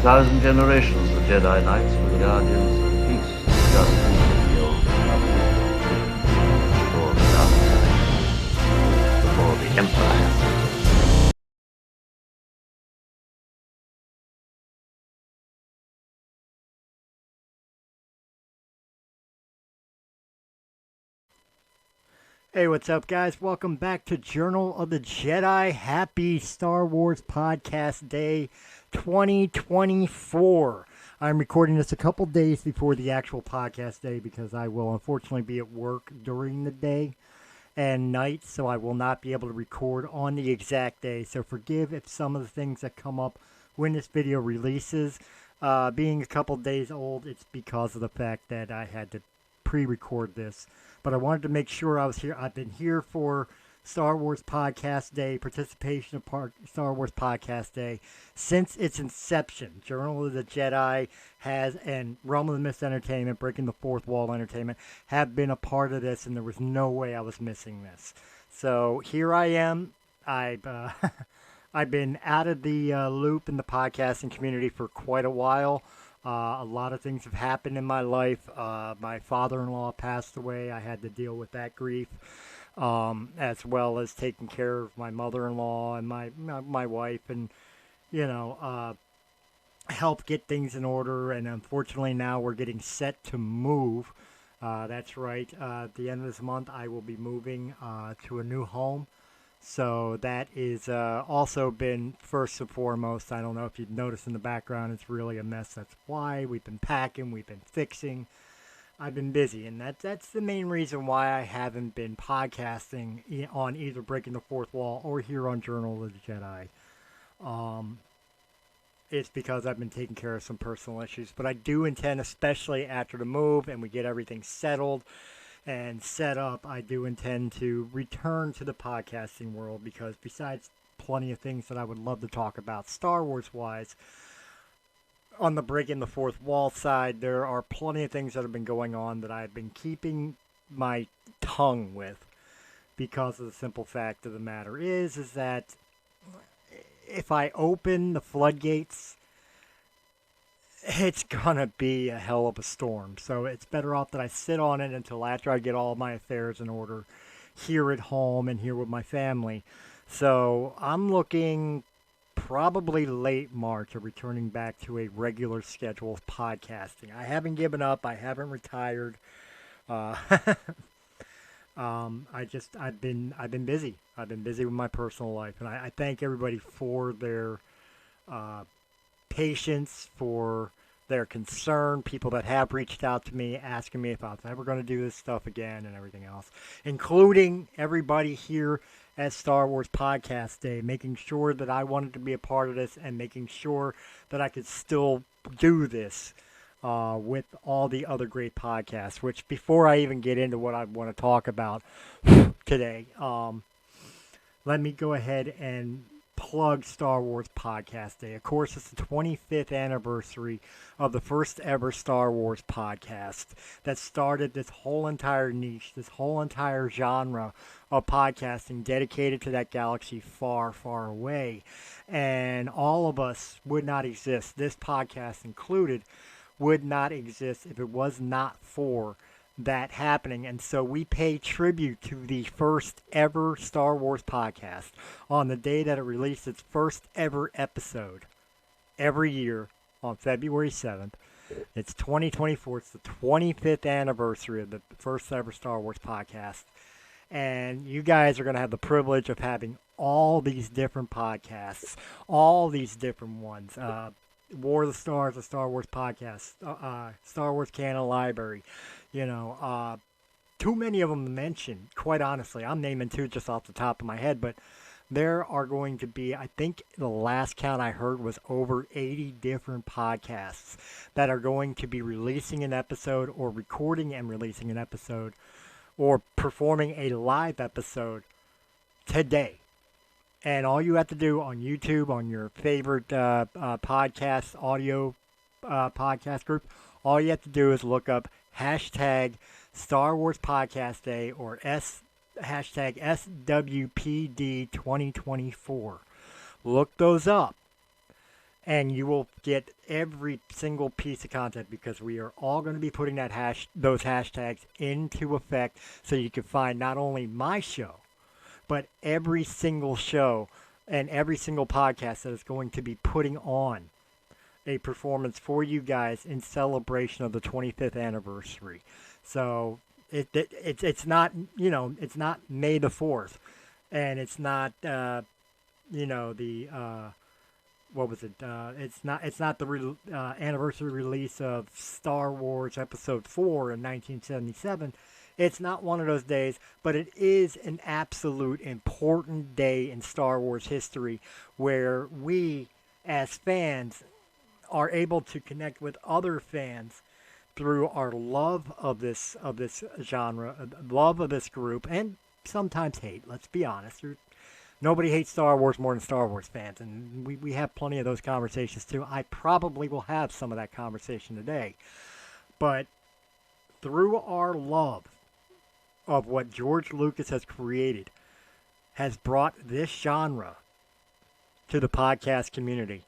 1,000 generations of Jedi Knights were the guardians of peace, justice, and the old before the dark side, before the Empire. Hey, what's up, guys? Welcome back to Journal of the Jedi. Happy Star Wars Podcast Day 2024. I'm recording this a couple days before the actual podcast day because I will unfortunately be at work during the day and night, so I will not be able to record on the exact day. So forgive if some of the things that come up when this video releases, being a couple days old, it's because of the fact that I had to pre-record this. But I wanted to make sure I was here. I've been here for Star Wars Podcast Day, participation of Star Wars Podcast Day since its inception. Journal of the Jedi has, and Realm of the Mist Entertainment, Breaking the Fourth Wall Entertainment, have been a part of this, and there was no way I was missing this. So here I am. I've been out of the loop in the podcasting community for quite a while. A lot of things have happened in my life. My father-in-law passed away. I had to deal with that grief, as well as taking care of my mother-in-law and my wife, and help get things in order. And unfortunately, now we're getting set to move. That's right. At the end of this month, I will be moving to a new home. So that is also been first and foremost. I don't know if you've noticed in the background, it's really a mess. That's why we've been packing, we've been fixing. I've been busy, and that's the main reason why I haven't been podcasting on either Breaking the Fourth Wall or here on Journal of the Jedi. It's because I've been taking care of some personal issues. But I do intend, especially after the move and we get everything settled and set up, I do intend to return to the podcasting world, because besides plenty of things that I would love to talk about Star Wars wise, on the Breaking the Fourth Wall side, there are plenty of things that have been going on that I've been keeping my tongue with, because of the simple fact of the matter is that if I open the floodgates, it's gonna be a hell of a storm. So it's better off that I sit on it until after I get all my affairs in order here at home and here with my family. So I'm looking probably late March of returning back to a regular schedule of podcasting. I haven't given up. I haven't retired. Uh, I've been busy. I've been busy with my personal life, and I thank everybody for their patience, for their concern, people that have reached out to me asking me if I was ever going to do this stuff again and everything else, including everybody here at Star Wars Podcast Day, making sure that I wanted to be a part of this and making sure that I could still do this with all the other great podcasts. Which, before I even get into what I want to talk about today, let me go ahead and plug Star Wars Podcast Day. Of course, it's the 25th anniversary of the first ever Star Wars podcast that started this whole entire niche, this whole entire genre of podcasting dedicated to that galaxy far, far away. And all of us would not exist, this podcast included, would not exist if it was not for that happening. And so we pay tribute to the first ever Star Wars podcast on the day that it released its first ever episode every year on February 7th. It's 2024. It's the 25th anniversary of the first ever Star Wars podcast. And you guys are going to have the privilege of having all these different podcasts, all these different ones. War of the Stars, a Star Wars podcast, Star Wars Canon Library. Too many of them to mention, quite honestly. I'm naming two just off the top of my head, but there are going to be, I think the last count I heard was over 80 different podcasts that are going to be releasing an episode or recording and releasing an episode or performing a live episode today. And all you have to do on YouTube, on your favorite podcast, audio podcast group, all you have to do is look up hashtag Star Wars Podcast Day or hashtag SWPD 2024. Look those up. and you will get every single piece of content because we are all going to be putting those hashtags into effect so you can find not only my show, but every single show and every single podcast that is going to be putting on a performance for you guys in celebration of the 25th anniversary. So it's not, it's not May the 4th, and it's not what was it? It's not the anniversary release of Star Wars Episode 4 in 1977. It's not one of those days, but it is an absolute important day in Star Wars history where we, as fans, are able to connect with other fans through our love of this genre, love of this group, and sometimes hate. Let's be honest. Nobody hates Star Wars more than Star Wars fans, and we have plenty of those conversations too. I probably will have some of that conversation today. But through our love of what George Lucas has created, has brought this genre to the podcast community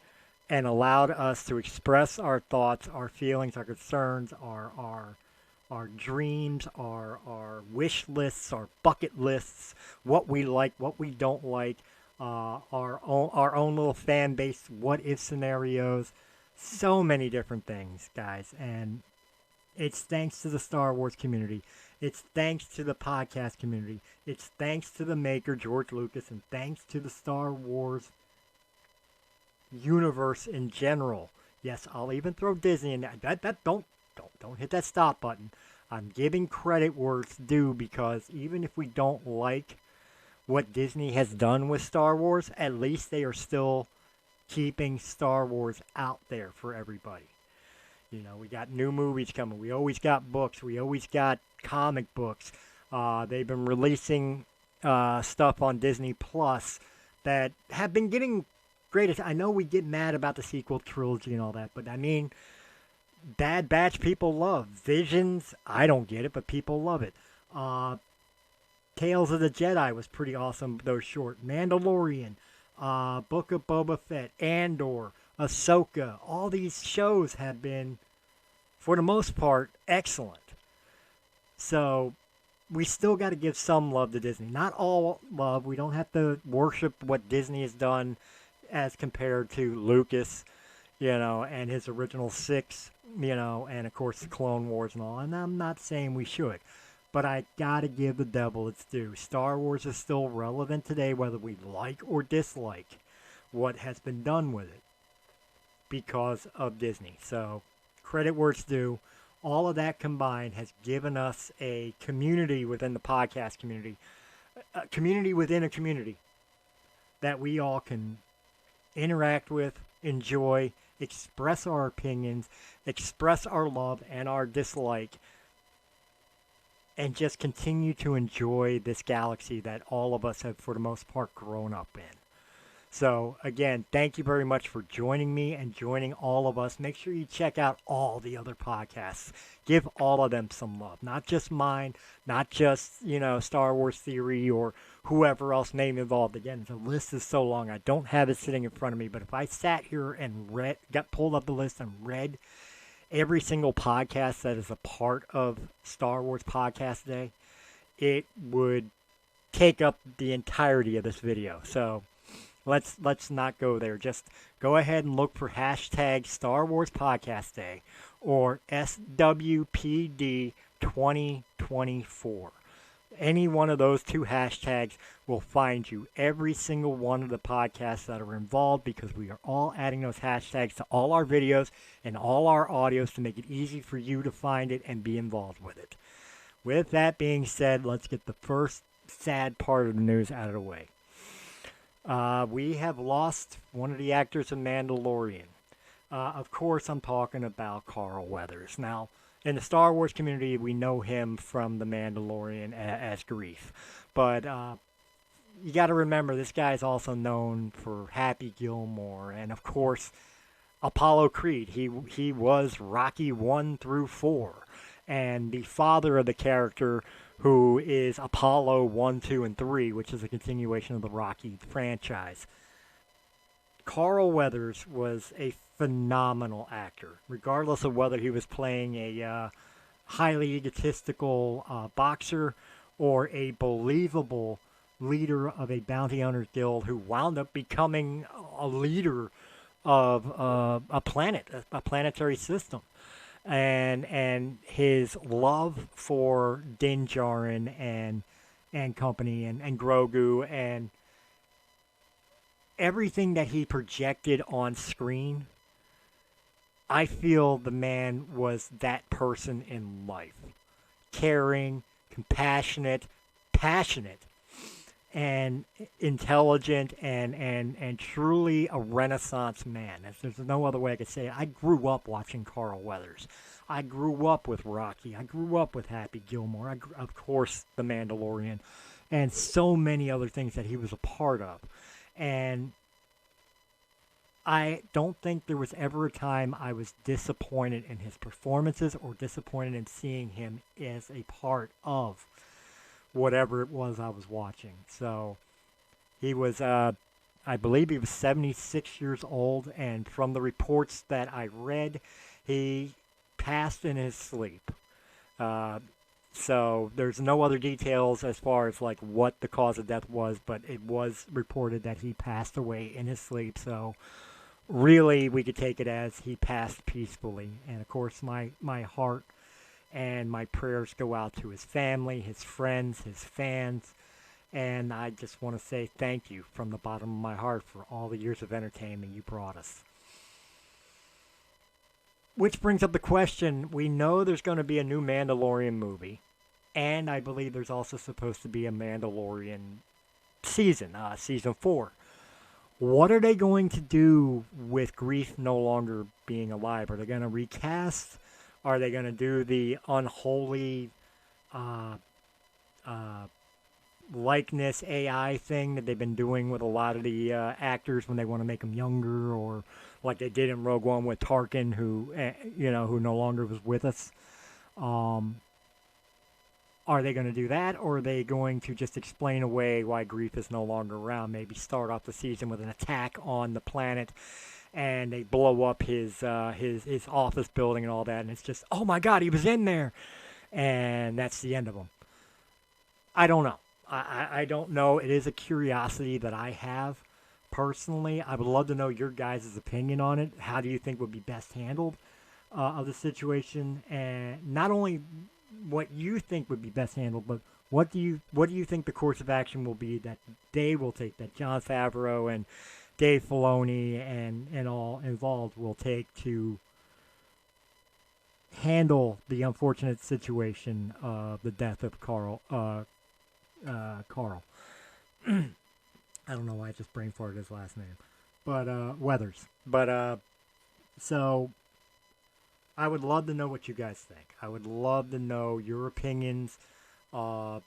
and allowed us to express our thoughts, our feelings, our concerns, our dreams, our wish lists, our bucket lists, what we like, what we don't like, our own little fan base, what if scenarios, so many different things, guys. And it's thanks to the Star Wars community. It's thanks to the podcast community. It's thanks to the maker, George Lucas, and thanks to the Star Wars universe in general. Yes, I'll even throw Disney in there. Don't hit that stop button. I'm giving credit where it's due because even if we don't like what Disney has done with Star Wars, at least they are still keeping Star Wars out there for everybody. We got new movies coming. We always got books. We always got comic books. They've been releasing stuff on Disney Plus that have been getting great. I know we get mad about the sequel trilogy and all that, but I mean, Bad Batch people love. Visions, I don't get it, but people love it. Tales of the Jedi was pretty awesome, though short. Mandalorian, Book of Boba Fett, Andor, Ahsoka. All these shows have been, for the most part, excellent. So we still got to give some love to Disney. Not all love. We don't have to worship what Disney has done as compared to Lucas, and his original 6, and of course the Clone Wars and all. And I'm not saying we should, but I gotta give the devil its due. Star Wars is still relevant today, whether we like or dislike what has been done with it because of Disney. So credit where it's due. All of that combined has given us a community within the podcast community, a community within a community that we all can interact with, enjoy, express our opinions, express our love and our dislike, and just continue to enjoy this galaxy that all of us have, for the most part, grown up in. So, again, thank you very much for joining me and joining all of us. Make sure you check out all the other podcasts. Give all of them some love. Not just mine, not just, Star Wars Theory or whoever else may be involved. Again, the list is so long, I don't have it sitting in front of me. But if I sat here and pulled up the list and read every single podcast that is a part of Star Wars Podcast Day, it would take up the entirety of this video. So let's not go there. Just go ahead and look for hashtag Star Wars Podcast Day or SWPD 2024. Any one of those two hashtags will find you every single one of the podcasts that are involved, because we are all adding those hashtags to all our videos and all our audios to make it easy for you to find it and be involved with it. With that being said, let's get the first sad part of the news out of the way. We have lost one of the actors of Mandalorian. Of course, I'm talking about Carl Weathers. Now, in the Star Wars community, we know him from The Mandalorian as Grief. But you got to remember, this guy's also known for Happy Gilmore and, of course, Apollo Creed. He was Rocky 1 through 4, and the father of the character who is Apollo 1, 2, and 3, which is a continuation of the Rocky franchise. Carl Weathers was a phenomenal actor, regardless of whether he was playing a highly egotistical boxer or a believable leader of a bounty hunters guild who wound up becoming a leader of a planet, a planetary system. And his love for Din Djarin and company and Grogu and everything that he projected on screen, I feel the man was that person in life. Caring, compassionate, passionate, and intelligent, and truly a Renaissance man. There's no other way I could say it. I grew up watching Carl Weathers. I grew up with Rocky. I grew up with Happy Gilmore. Of course, The Mandalorian, and so many other things that he was a part of. And I don't think there was ever a time I was disappointed in his performances or disappointed in seeing him as a part of whatever it was I was watching. So he was, I believe he was 76 years old, and from the reports that I read, he passed in his sleep. So there's no other details as far as like what the cause of death was, but it was reported that he passed away in his sleep. So really, we could take it as he passed peacefully. And of course, my heart and my prayers go out to his family, his friends, his fans. And I just want to say thank you from the bottom of my heart for all the years of entertainment you brought us. Which brings up the question, we know there's going to be a new Mandalorian movie. And I believe there's also supposed to be a Mandalorian season 4. What are they going to do with Greef no longer being alive? Are they going to recast? Are they going to do the unholy likeness AI thing that they've been doing with a lot of the actors when they want to make them younger, or like they did in Rogue One with Tarkin, who who no longer was with us? Are they going to do that, or are they going to just explain away why Greef is no longer around? Maybe start off the season with an attack on the planet, and they blow up his office building and all that, and it's just, oh my God, he was in there, and that's the end of him. I don't know. I don't know. It is a curiosity that I have personally. I would love to know your guys' opinion on it. How do you think would be best handled of the situation, and not only what you think would be best handled, but what do you think the course of action will be that they will take, that Jon Favreau and Dave Filoni and all involved will take to handle the unfortunate situation of the death of Carl. I don't know why I just brain farted his last name, but Weathers. But so I would love to know what you guys think. I would love to know your opinions and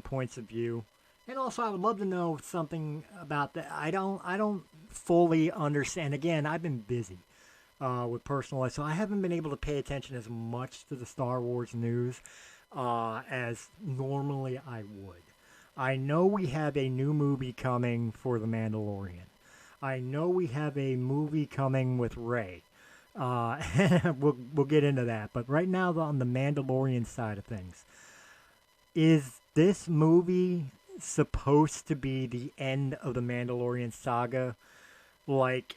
points of view. And also, I would love to know something about that. I don't fully understand. Again, I've been busy with personal life, so I haven't been able to pay attention as much to the Star Wars news as normally I would. I know we have a new movie coming for The Mandalorian. I know we have a movie coming with Rey. We'll get into that. But right now, on the Mandalorian side of things, is this movie supposed to be the end of the Mandalorian saga? Like,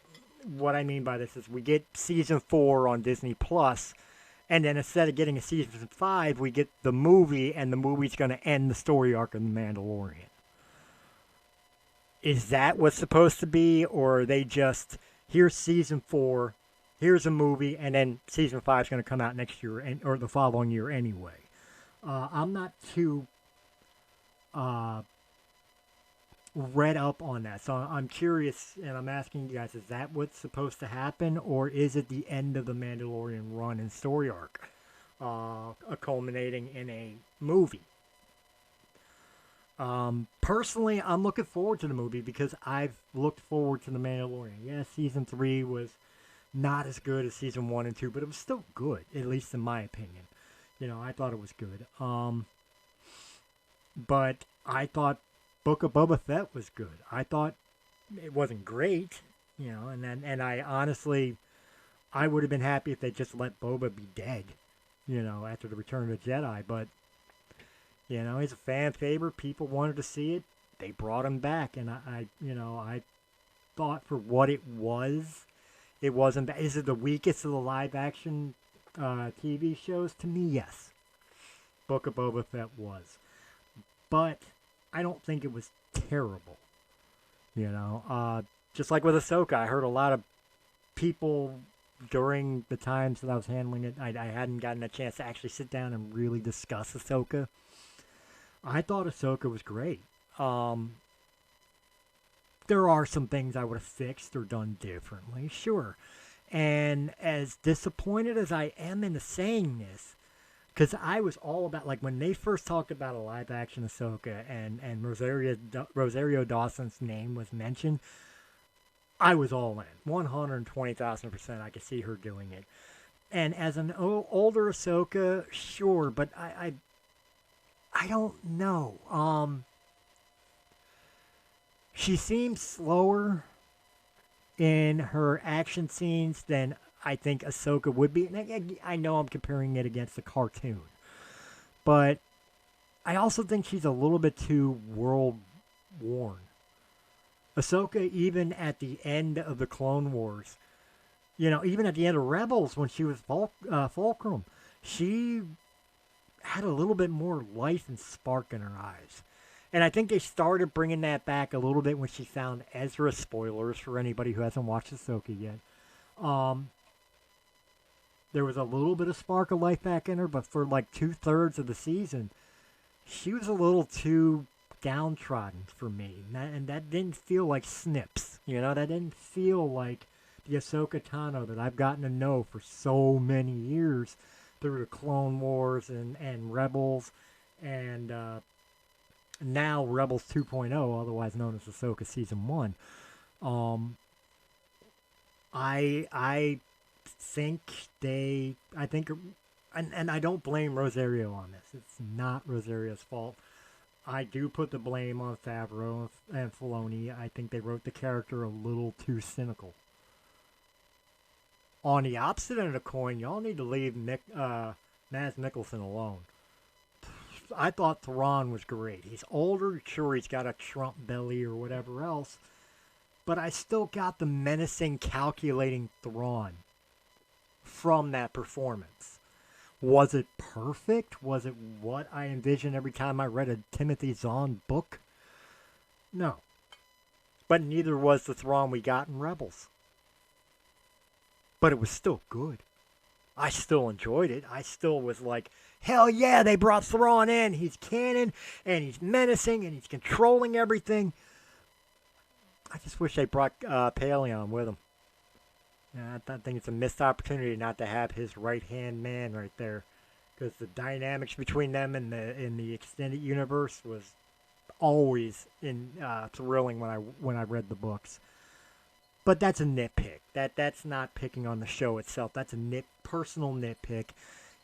what I mean by this is we get season 4 on Disney Plus, and then instead of getting a season 5, we get the movie, and the movie's going to end the story arc of the Mandalorian. Is that what's supposed to be, or are they just, here's season 4, here's a movie, and then season 5 is going to come out next year or the following year anyway? I'm not too read up on that, so I'm curious, and I'm asking you guys: is that what's supposed to happen, or is it the end of the Mandalorian run and story arc, culminating in a movie? Personally, I'm looking forward to the movie because I've looked forward to the Mandalorian. Yeah, season 3 was not as good as season 1 and 2, but it was still good, at least in my opinion. I thought it was good. But I thought Book of Boba Fett was good. I thought it wasn't great, you know. And I honestly, I would have been happy if they just let Boba be dead, you know, after the Return of the Jedi. But you know, he's a fan favorite. People wanted to see it. They brought him back, and I thought for what it was, it wasn't bad. Is it the weakest of the live action TV shows? To me, yes. Book of Boba Fett was. But I don't think it was terrible. You know, just like with Ahsoka, I heard a lot of people during the times that I was handling it, I hadn't gotten a chance to actually sit down and really discuss Ahsoka. I thought Ahsoka was great. There are some things I would have fixed or done differently, sure. And as disappointed as I am into saying this, because I was all about, like, when they first talked about a live action Ahsoka and Rosario Dawson's name was mentioned, I was all in. 120,000% I could see her doing it. And as an older Ahsoka, sure, but I don't know. She seems slower in her action scenes than I think Ahsoka would be. And I know I'm comparing it against the cartoon, but I also think she's a little bit too world worn. Ahsoka, even at the end of the Clone Wars, you know, even at the end of Rebels when she was Fulcrum, she had a little bit more life and spark in her eyes. And I think they started bringing that back a little bit when she found Ezra. Spoilers for anybody who hasn't watched Ahsoka yet. There was a little bit of spark of life back in her, but for like 2/3 of the season, she was a little too downtrodden for me. And that didn't feel like Snips. You know, that didn't feel like the Ahsoka Tano that I've gotten to know for so many years through the Clone Wars and Rebels and now Rebels 2.0, otherwise known as Ahsoka Season 1. I think and I don't blame Rosario on this. It's not Rosario's fault. I do put the blame on Favreau and Filoni. I think they wrote the character a little too cynical. On the opposite end of the coin, y'all need to leave Mads Mikkelsen alone. I thought Thrawn was great. He's older, sure, he's got a Trump belly or whatever else, but I still got the menacing, calculating Thrawn from that performance. Was it perfect? Was it what I envisioned every time I read a Timothy Zahn book? No. But neither was the Thrawn we got in Rebels. But it was still good. I still enjoyed it. I still was like, hell yeah, they brought Thrawn in. He's canon, and he's menacing, and he's controlling everything. I just wish they brought Paleon with him. Yeah, I think it's a missed opportunity not to have his right-hand man right there. Because the dynamics between them in the extended universe was always thrilling when I read the books. But that's a nitpick. That's not picking on the show itself. That's a personal nitpick.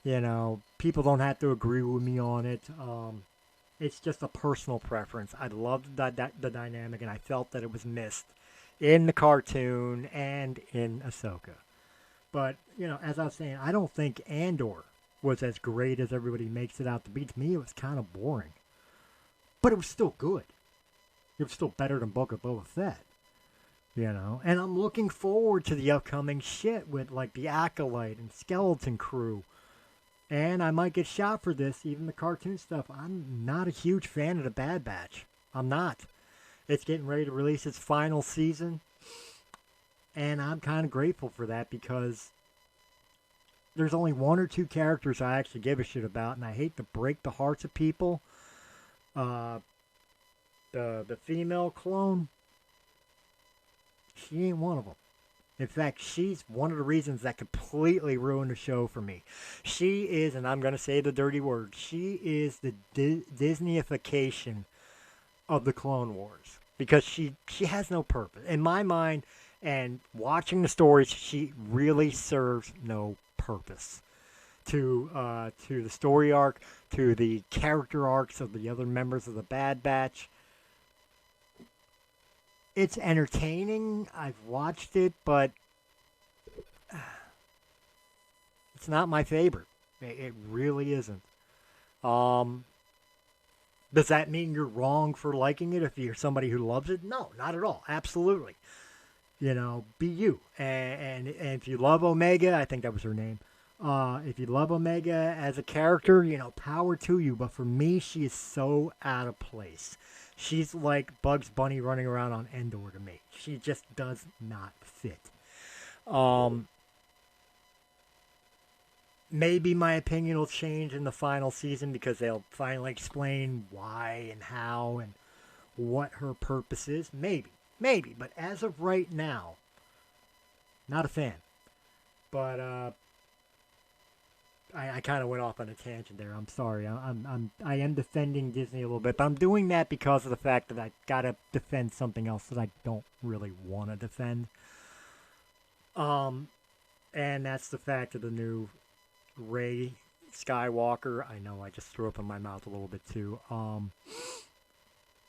You know, people don't have to agree with me on it. It's just a personal preference. I loved the dynamic, and I felt that it was missed in the cartoon and in Ahsoka. But, you know, as I was saying, I don't think Andor was as great as everybody makes it out to be. To me, it was kind of boring. But it was still good. It was still better than Book of Boba Fett. You know, and I'm looking forward to the upcoming shit with, like, the Acolyte and Skeleton Crew. And I might get shot for this, even the cartoon stuff. I'm not a huge fan of the Bad Batch. I'm not. It's getting ready to release its final season. And I'm kind of grateful for that because there's only one or two characters I actually give a shit about. And I hate to break the hearts of people. The female clone, she ain't one of them. In fact, she's one of the reasons that completely ruined the show for me. She is, and I'm going to say the dirty word, she is the Disneyification of the Clone Wars. Because she has no purpose. In my mind, and watching the stories, she really serves no purpose to the story arc, to the character arcs of the other members of the Bad Batch. It's entertaining. I've watched it, but it's not my favorite. It really isn't. Um, does that mean you're wrong for liking it if you're somebody who loves it? No, not at all. Absolutely. Be you. And if you love Omega, I think that was her name. If you love Omega as a character, power to you. But for me, she is so out of place. She's like Bugs Bunny running around on Endor to me. She just does not fit. Um, Maybe my opinion will change in the final season because they'll finally explain why and how and what her purpose is. Maybe. Maybe. But as of right now, not a fan. But I kind of went off on a tangent there. I'm sorry. I am defending Disney a little bit, but I'm doing that because of the fact that I gotta defend something else that I don't really want to defend. Um, and that's the fact of the new Rey Skywalker. I know I just threw up in my mouth a little bit too.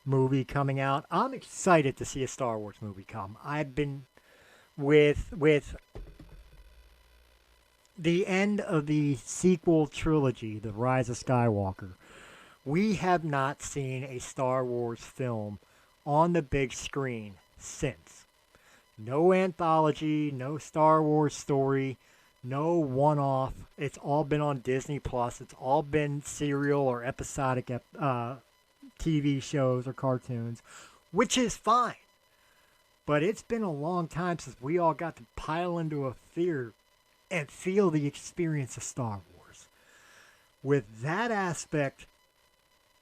Movie coming out. I'm excited to see a Star Wars movie come. I've been with the end of the sequel trilogy, The Rise of Skywalker. We have not seen a Star Wars film on the big screen since. No anthology, no Star Wars story, no one-off. It's all been on Disney Plus. It's all been serial or episodic TV shows or cartoons, which is fine. But it's been a long time since we all got to pile into a theater and feel the experience of Star Wars. With that aspect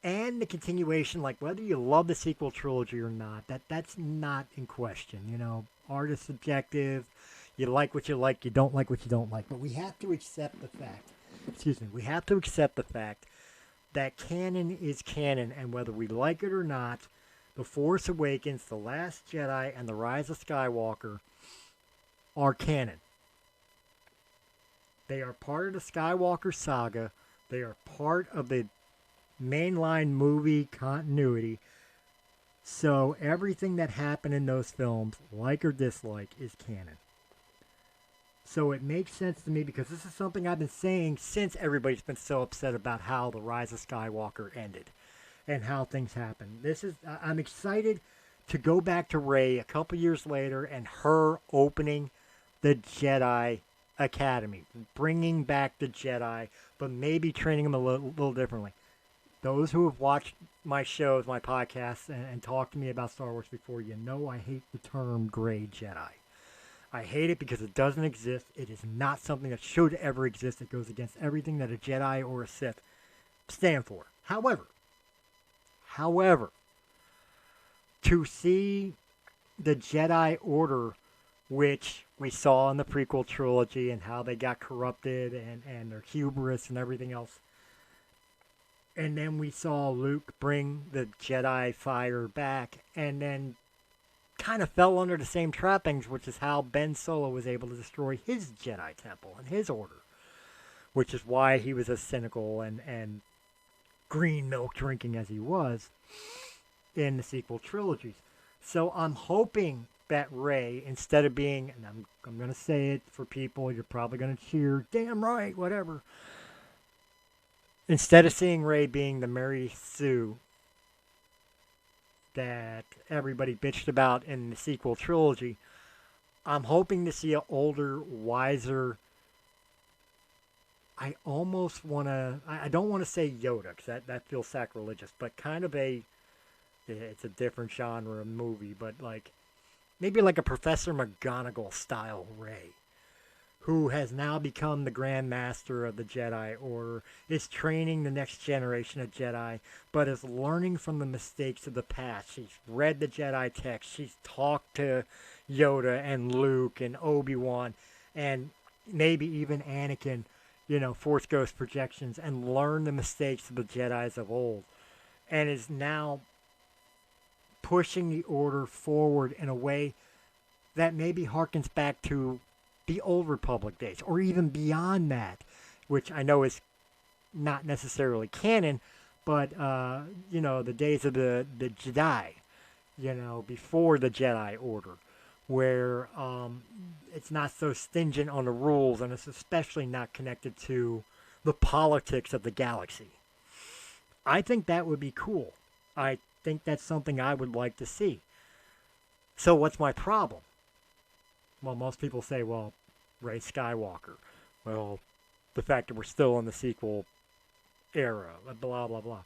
and the continuation, like whether you love the sequel trilogy or not, that's not in question. Art is subjective. You like what you like, you don't like what you don't like. But we have to accept the fact, we have to accept the fact that canon is canon, and whether we like it or not, The Force Awakens, The Last Jedi, and The Rise of Skywalker are canon. They are part of the Skywalker saga. They are part of the mainline movie continuity. So everything that happened in those films, like or dislike, is canon. So it makes sense to me because this is something I've been saying since everybody's been so upset about how The Rise of Skywalker ended and how things happened. I'm excited to go back to Rey a couple years later and her opening the Jedi Academy, bringing back the Jedi, but maybe training them a little differently. Those who have watched my shows, my podcasts, and talked to me about Star Wars before, I hate the term gray Jedi. I hate it because it doesn't exist. It is not something that should ever exist. It goes against everything that a Jedi or a Sith stand for. However, to see the Jedi Order, which we saw in the prequel trilogy and how they got corrupted and their hubris and everything else, and then we saw Luke bring the Jedi fire back and then kind of fell under the same trappings, which is how Ben Solo was able to destroy his Jedi Temple and his order, which is why he was as cynical and green milk drinking as he was in the sequel trilogies. So I'm hoping that Rey, instead of being, and I'm going to say it for people, you're probably going to cheer, damn right, whatever. Instead of seeing Rey being the Mary Sue that everybody bitched about in the sequel trilogy, I'm hoping to see an older, wiser, I don't want to say Yoda, because that feels sacrilegious, but kind of it's a different genre of movie, but maybe like a Professor McGonagall style Rey, who has now become the Grand Master of the Jedi Order, is training the next generation of Jedi, but is learning from the mistakes of the past. She's read the Jedi text. She's talked to Yoda and Luke and Obi-Wan and maybe even Anakin, Force Ghost projections, and learned the mistakes of the Jedis of old, and is now pushing the Order forward in a way that maybe harkens back to the old Republic days, or even beyond that, which I know is not necessarily canon, but, the days of the Jedi, before the Jedi Order, where it's not so stringent on the rules, and it's especially not connected to the politics of the galaxy. I think that would be cool. I think that's something I would like to see. So what's my problem? Well, most people say, well, Rey Skywalker. Well, the fact that we're still in the sequel era, blah, blah, blah.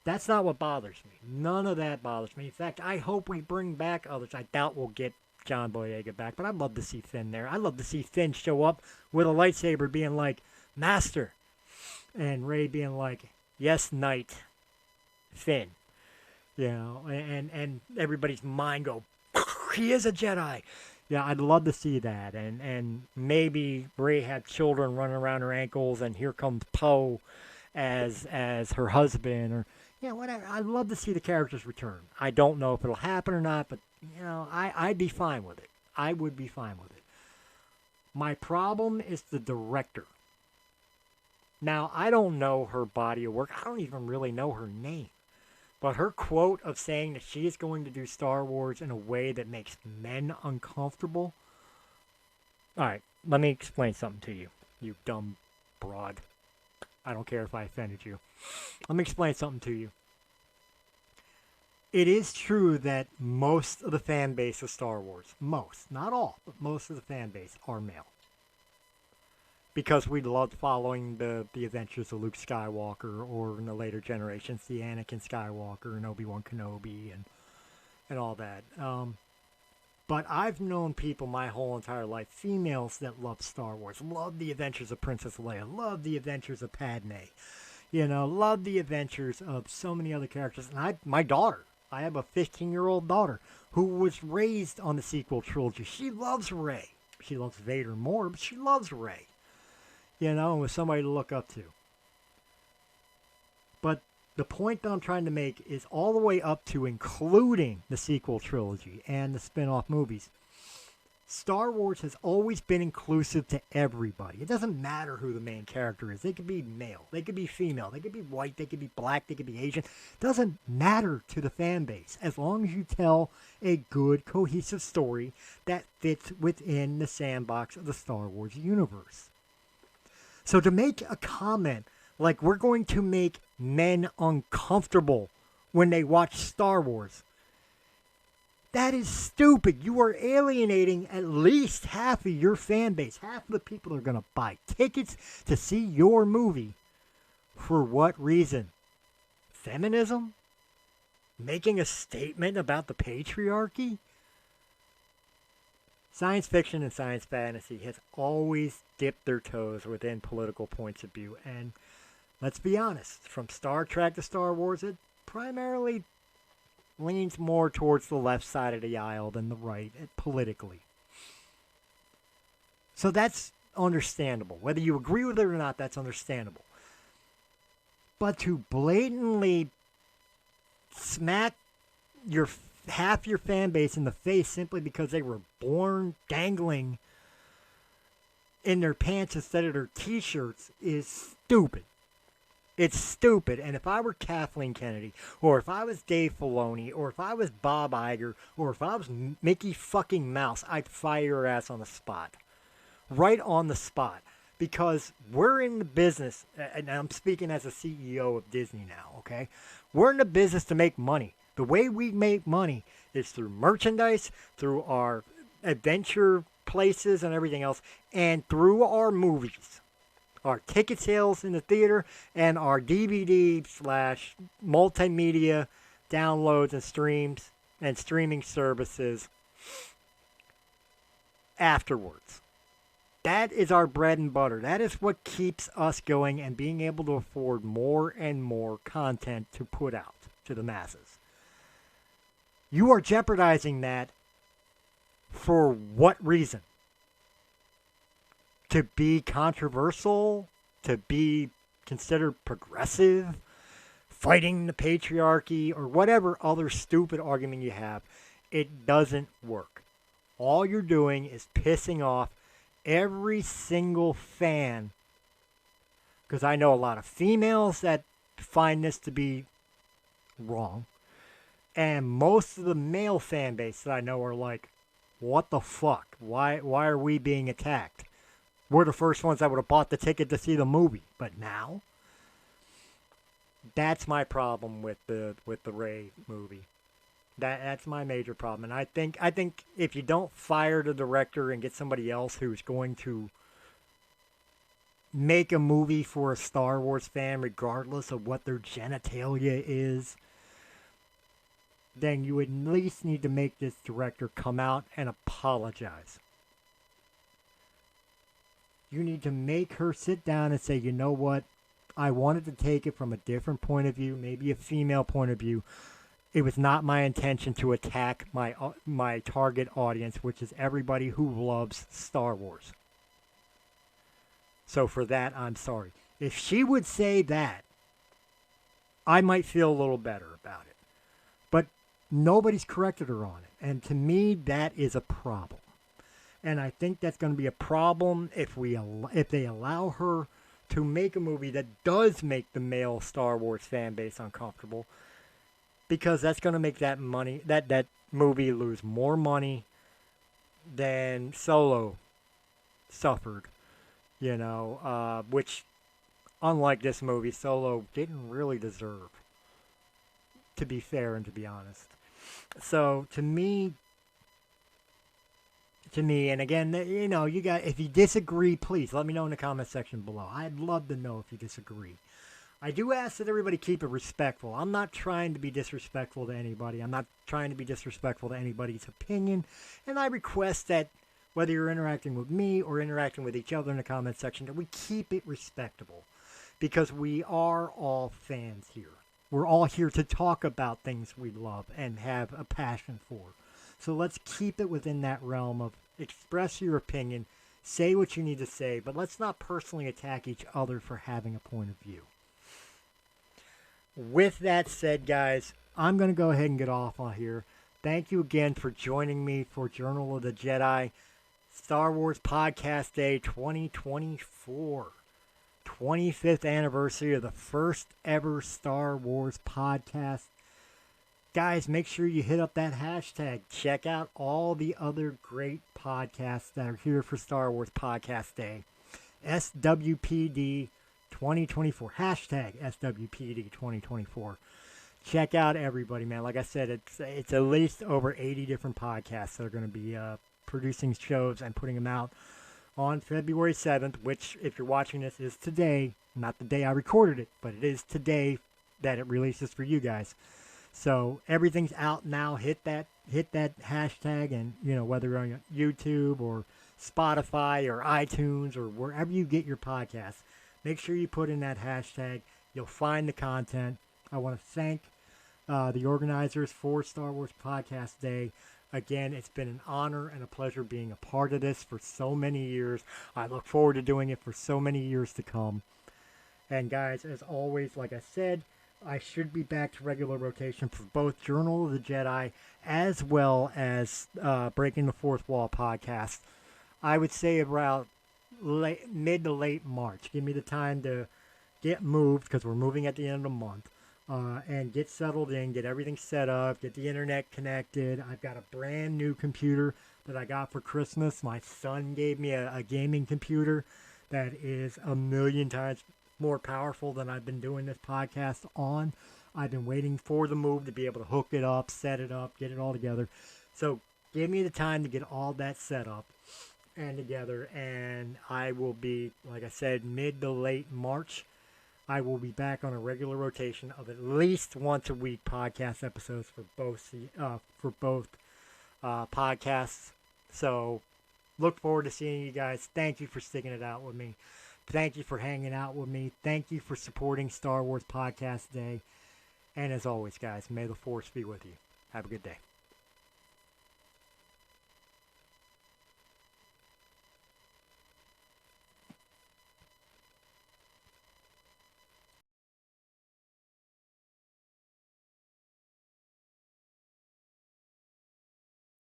That's not what bothers me. None of that bothers me. In fact, I hope we bring back others. I doubt we'll get John Boyega back, but I'd love to see Finn there. I'd love to see Finn show up with a lightsaber being like, Master. And Rey being like, yes, Knight. Finn. And everybody's mind go, he is a Jedi. Yeah, I'd love to see that. And maybe Rey had children running around her ankles, and here comes Poe as her husband, or whatever. I'd love to see the characters return. I don't know if it'll happen or not, but I'd be fine with it. I would be fine with it. My problem is the director. Now, I don't know her body of work. I don't even really know her name. But her quote of saying that she is going to do Star Wars in a way that makes men uncomfortable. All right, let me explain something to you, you dumb broad. I don't care if I offended you. Let me explain something to you. It is true that most of the fan base of Star Wars, most, not all, but most of the fan base are male. Because we loved following the adventures of Luke Skywalker, or in the later generations, the Anakin Skywalker and Obi-Wan Kenobi and all that. But I've known people my whole entire life, females that love Star Wars, love the adventures of Princess Leia, love the adventures of Padme, love the adventures of so many other characters. And my daughter, I have a 15-year-old daughter who was raised on the sequel trilogy. She loves Rey. She loves Vader more, but she loves Rey. And was somebody to look up to. But the point that I'm trying to make is all the way up to including the sequel trilogy and the spin-off movies. Star Wars has always been inclusive to everybody. It doesn't matter who the main character is. They could be male. They could be female. They could be white. They could be black. They could be Asian. It doesn't matter to the fan base as long as you tell a good, cohesive story that fits within the sandbox of the Star Wars universe. So to make a comment like we're going to make men uncomfortable when they watch Star Wars, that is stupid. You are alienating at least half of your fan base. Half of the people are going to buy tickets to see your movie. For what reason? Feminism? Making a statement about the patriarchy? Science fiction and science fantasy has always dipped their toes within political points of view. And let's be honest, from Star Trek to Star Wars, it primarily leans more towards the left side of the aisle than the right, politically. So that's understandable. Whether you agree with it or not, that's understandable. But to blatantly smack half your fan base in the face simply because they were born dangling in their pants instead of their t-shirts is stupid. It's stupid. And if I were Kathleen Kennedy, or if I was Dave Filoni, or if I was Bob Iger, or if I was Mickey fucking Mouse, I'd fire your ass on the spot. Right on the spot. Because we're in the business, and I'm speaking as a CEO of Disney now, okay? We're in the business to make money. The way we make money is through merchandise, through our adventure places and everything else, and through our movies. Our ticket sales in the theater, and our DVD/multimedia downloads and streams and streaming services afterwards. That is our bread and butter. That is what keeps us going and being able to afford more and more content to put out to the masses. You are jeopardizing that for what reason? To be controversial? To be considered progressive? Fighting the patriarchy? Or whatever other stupid argument you have. It doesn't work. All you're doing is pissing off every single fan. Because I know a lot of females that find this to be wrong. And most of the male fan base that I know are like, what the fuck? Why are we being attacked? We're the first ones that would have bought the ticket to see the movie. But now? That's my problem with the Rey movie. That's my major problem. And I think if you don't fire the director and get somebody else who's going to make a movie for a Star Wars fan, regardless of what their genitalia is, then you at least need to make this director come out and apologize. You need to make her sit down and say, you know what? I wanted to take it from a different point of view, maybe a female point of view. It was not my intention to attack my target audience, which is everybody who loves Star Wars. So for that, I'm sorry. If she would say that, I might feel a little better about it. But nobody's corrected her on it. And to me, that is a problem. And I think that's going to be a problem if they allow her to make a movie that does make the male Star Wars fan base uncomfortable. Because that's going to make that movie lose more money than Solo suffered. Which, unlike this movie, Solo didn't really deserve, to be fair and to be honest. So, to me, and again, if you disagree, please let me know in the comment section below. I'd love to know if you disagree. I do ask that everybody keep it respectful. I'm not trying to be disrespectful to anybody. I'm not trying to be disrespectful to anybody's opinion. And I request that whether you're interacting with me or interacting with each other in the comment section, that we keep it respectable. Because we are all fans here. We're all here to talk about things we love and have a passion for. So let's keep it within that realm of express your opinion, say what you need to say, but let's not personally attack each other for having a point of view. With that said, guys, I'm going to go ahead and get off on here. Thank you again for joining me for Journal of the Jedi Star Wars Podcast Day 2024. 25th anniversary of the first ever Star Wars podcast. Guys, make sure you hit up that hashtag. Check out all the other great podcasts that are here for Star Wars Podcast Day. SWPD 2024. Hashtag SWPD 2024. Check out everybody, man. Like I said, it's at least over 80 different podcasts that are going to be producing shows and putting them out on February 7th, which, if you're watching this, is today. Not the day I recorded it, but it is today that it releases for you guys. So everything's out now. Hit that hashtag, and whether you're on YouTube or Spotify or iTunes or wherever you get your podcasts, make sure you put in that hashtag. You'll find the content. I want to thank the organizers for Star Wars Podcast Day. Again, it's been an honor and a pleasure being a part of this for so many years. I look forward to doing it for so many years to come. And guys, as always, like I said, I should be back to regular rotation for both Journal of the Jedi as well as Breaking the Fourth Wall podcast. I would say around mid to late March. Give me the time to get moved, because we're moving at the end of the month. And get settled in, get everything set up, get the internet connected. I've got a brand new computer that I got for Christmas. My son gave me a gaming computer that is 1,000,000 times more powerful than I've been doing this podcast on. I've been waiting for the move to be able to hook it up, set it up, get it all together. So give me the time to get all that set up and together, and I will be, like I said, mid to late March. I will be back on a regular rotation of at least once a week podcast episodes for both podcasts. So look forward to seeing you guys. Thank you for sticking it out with me. Thank you for hanging out with me. Thank you for supporting Star Wars Podcast Day. And as always, guys, may the Force be with you. Have a good day.